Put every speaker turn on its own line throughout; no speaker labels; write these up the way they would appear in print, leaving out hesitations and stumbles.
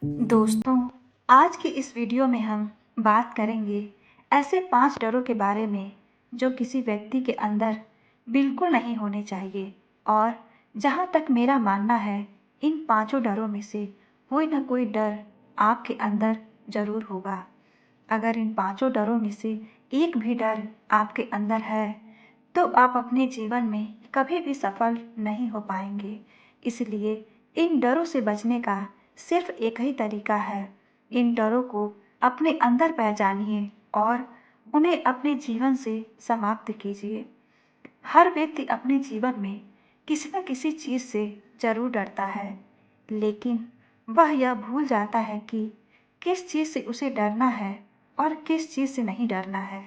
दोस्तों, आज की इस वीडियो में हम बात करेंगे ऐसे 5 डरों के बारे में जो किसी व्यक्ति के अंदर बिल्कुल नहीं होने चाहिए। और जहाँ तक मेरा मानना है, इन पांचों डरों में से कोई ना कोई डर आपके अंदर ज़रूर होगा। अगर इन पांचों डरों में से एक भी डर आपके अंदर है, तो आप अपने जीवन में कभी भी सफल नहीं हो पाएंगे। इसलिए इन डरों से बचने का सिर्फ एक ही तरीका है। इन डरों को अपने अंदर पहचानिए और उन्हें अपने जीवन से समाप्त कीजिए। हर व्यक्ति अपने जीवन में किसी न किसी चीज़ से जरूर डरता है, लेकिन वह यह भूल जाता है कि किस चीज़ से उसे डरना है और किस चीज़ से नहीं डरना है।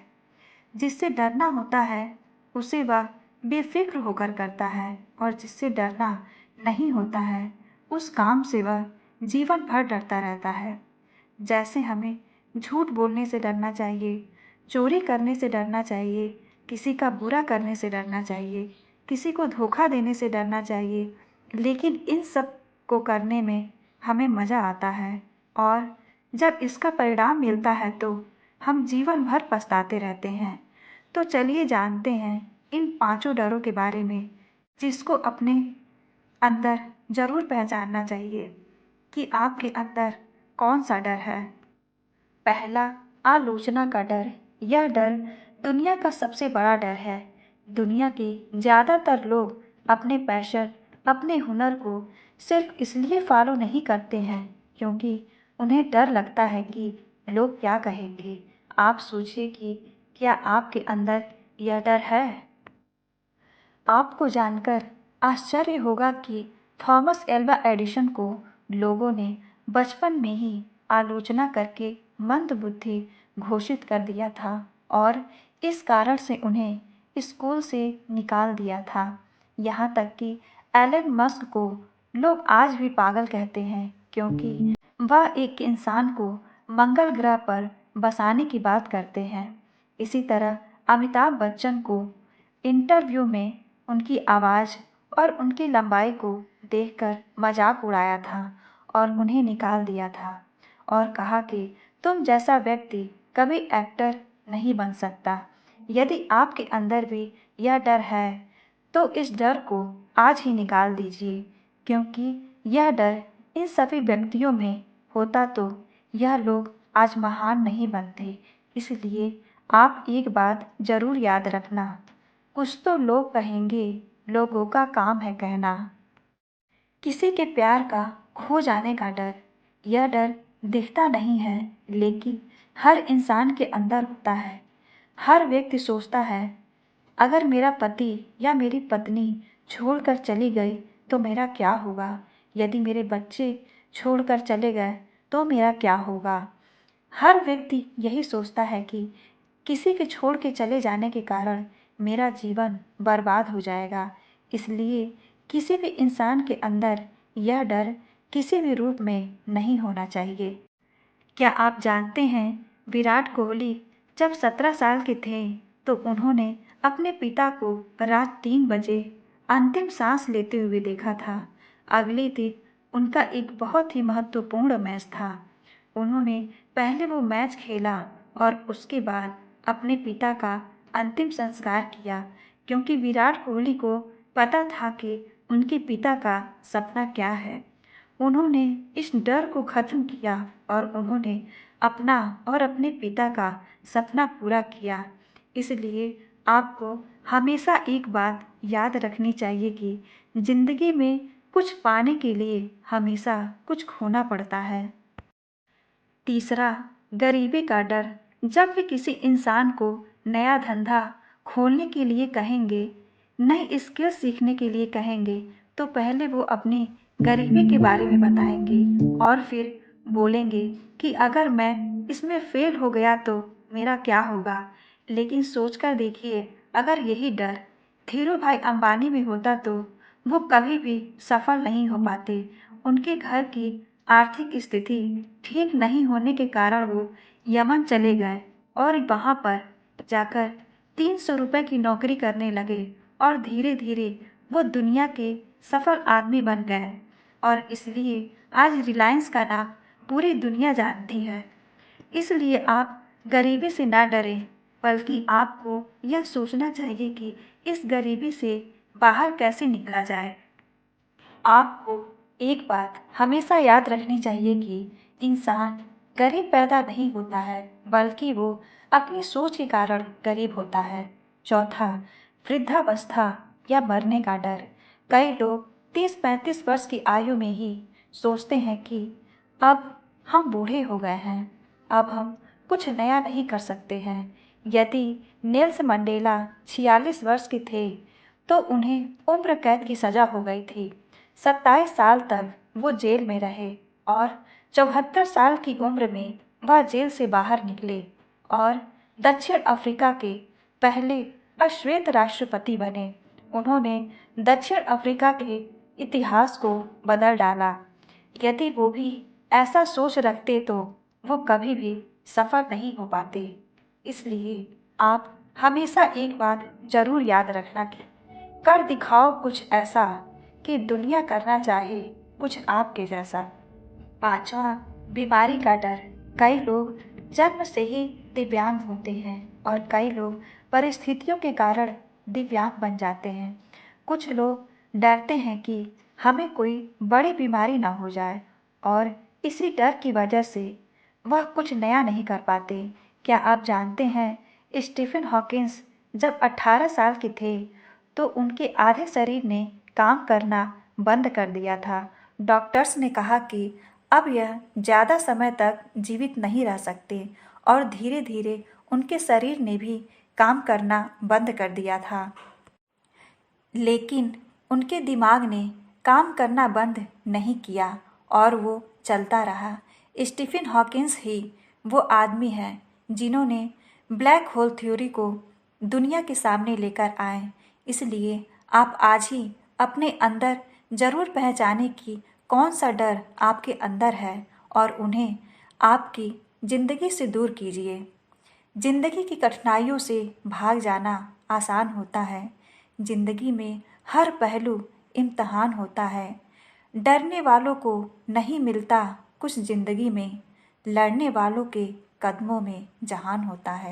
जिससे डरना होता है उसे वह बेफिक्र होकर करता है, और जिससे डरना नहीं होता है उस काम से वह जीवन भर डरता रहता है। जैसे हमें झूठ बोलने से डरना चाहिए, चोरी करने से डरना चाहिए, किसी का बुरा करने से डरना चाहिए, किसी को धोखा देने से डरना चाहिए, लेकिन इन सब को करने में हमें मज़ा आता है, और जब इसका परिणाम मिलता है तो हम जीवन भर पछताते रहते हैं। तो चलिए जानते हैं इन पांचों डरों के बारे में, जिसको अपने अंदर ज़रूर पहचानना चाहिए कि आपके अंदर कौन सा डर है। पहला, आलोचना का डर। यह डर दुनिया का सबसे बड़ा डर है। दुनिया के ज़्यादातर लोग अपने पैशन, अपने हुनर को सिर्फ इसलिए फॉलो नहीं करते हैं क्योंकि उन्हें डर लगता है कि लोग क्या कहेंगे। आप सोचिए कि क्या आपके अंदर यह डर है? आपको जानकर आश्चर्य होगा कि थॉमस एल्वा एडिसन को लोगों ने बचपन में ही आलोचना करके मंदबुद्धि घोषित कर दिया था, और इस कारण से उन्हें स्कूल से निकाल दिया था। यहाँ तक कि एलन मस्क को लोग आज भी पागल कहते हैं क्योंकि वह एक इंसान को मंगल ग्रह पर बसाने की बात करते हैं। इसी तरह अमिताभ बच्चन को इंटरव्यू में उनकी आवाज़ और उनकी लंबाई को देखकर मजाक उड़ाया था और उन्हें निकाल दिया था, और कहा कि तुम जैसा व्यक्ति कभी एक्टर नहीं बन सकता। यदि आपके अंदर भी यह डर है तो इस डर को आज ही निकाल दीजिए, क्योंकि यह डर इन सभी व्यक्तियों में होता तो यह लोग आज महान नहीं बनते। इसलिए आप एक बात जरूर याद रखना, कुछ तो लोग कहेंगे, लोगों का काम है कहना। किसी के प्यार का खो जाने का डर। यह डर दिखता नहीं है, लेकिन हर इंसान के अंदर होता है। हर व्यक्ति सोचता है, अगर मेरा पति या मेरी पत्नी छोड़कर चली गई तो मेरा क्या होगा? यदि मेरे बच्चे छोड़कर चले गए तो मेरा क्या होगा? हर व्यक्ति यही सोचता है कि किसी के छोड़ के चले जाने के कारण मेरा जीवन बर्बाद हो जाएगा। इसलिए किसी भी इंसान के अंदर यह डर किसी भी रूप में नहीं होना चाहिए। क्या आप जानते हैं, विराट कोहली जब 17 साल के थे तो उन्होंने अपने पिता को रात 3 बजे अंतिम सांस लेते हुए देखा था। अगले दिन उनका एक बहुत ही महत्वपूर्ण मैच था। उन्होंने पहले वो मैच खेला और उसके बाद अपने पिता का अंतिम संस्कार किया, क्योंकि विराट कोहली को पता था कि उनके पिता का सपना क्या है। उन्होंने इस डर को खत्म किया और उन्होंने अपना और अपने पिता का सपना पूरा किया। इसलिए आपको हमेशा एक बात याद रखनी चाहिए कि जिंदगी में कुछ पाने के लिए हमेशा कुछ खोना पड़ता है। तीसरा, गरीबी का डर। जब भी किसी इंसान को नया धंधा खोलने के लिए कहेंगे, नई स्किल सीखने के लिए कहेंगे, तो पहले वो अपनी गरीबी के बारे में बताएंगे और फिर बोलेंगे कि अगर मैं इसमें फेल हो गया तो मेरा क्या होगा। लेकिन सोचकर देखिए, अगर यही डर धीरू भाई अंबानी में होता तो वो कभी भी सफल नहीं हो पाते। उनके घर की आर्थिक स्थिति ठीक नहीं होने के कारण वो यमन चले गए और वहाँ पर जाकर 300 रुपये की नौकरी करने लगे, और धीरे धीरे वो दुनिया के सफल आदमी बन गए। और इसलिए आज रिलायंस का नाम पूरी दुनिया जानती है। इसलिए आप गरीबी से ना डरें, बल्कि आपको यह सोचना चाहिए कि इस गरीबी से बाहर कैसे निकला जाए। आपको एक बात हमेशा याद रखनी चाहिए कि इंसान गरीब पैदा नहीं होता है, बल्कि वो अपनी सोच के कारण गरीब होता है। चौथा, वृद्धावस्था या मरने का डर। कई लोग 30-35 वर्ष की आयु में ही सोचते हैं कि अब हम बूढ़े हो गए हैं, अब हम कुछ नया नहीं कर सकते हैं। यदि नेल्स मंडेला 46 वर्ष के थे, तो उन्हें उम्र कैद की सजा हो गई थी। 27 साल तक वो जेल में रहे और 74 साल की उम्र में वह जेल से बाहर निकले और दक्षिण अफ्रीका के पहले अश्वेत राष्ट्रपति बने। उन्होंने दक्षिण अफ्रीका के इतिहास को बदल डाला। यदि वो भी ऐसा सोच रखते तो वो कभी भी सफल नहीं हो पाते। इसलिए आप हमेशा एक बात जरूर याद रखना कि कर दिखाओ कुछ ऐसा कि दुनिया करना चाहे कुछ आपके जैसा। पांचवा, बीमारी का डर। कई लोग जन्म से ही दिव्यांग होते हैं और कई लोग परिस्थितियों के कारण दिव्यांग बन जाते हैं। कुछ लोग डरते हैं कि हमें कोई बड़ी बीमारी ना हो जाए और इसी डर की वजह से वह कुछ नया नहीं कर पाते। क्या आप जानते हैं, स्टीफन हॉकिंस जब 18 साल के थे तो उनके आधे शरीर ने काम करना बंद कर दिया था। डॉक्टर्स ने कहा कि अब यह ज़्यादा समय तक जीवित नहीं रह सकते और धीरे धीरे उनके शरीर ने भी काम करना बंद कर दिया था। लेकिन उनके दिमाग ने काम करना बंद नहीं किया और वो चलता रहा। स्टीफन हॉकिंस ही वो आदमी हैं जिन्होंने ब्लैक होल थ्योरी को दुनिया के सामने लेकर आए। इसलिए आप आज ही अपने अंदर ज़रूर पहचानें कि कौन सा डर आपके अंदर है और उन्हें आपकी ज़िंदगी से दूर कीजिए। जिंदगी की कठिनाइयों से भाग जाना आसान होता है। जिंदगी में हर पहलू इम्तहान होता है। डरने वालों को नहीं मिलता कुछ जिंदगी में, लड़ने वालों के कदमों में जहान होता है।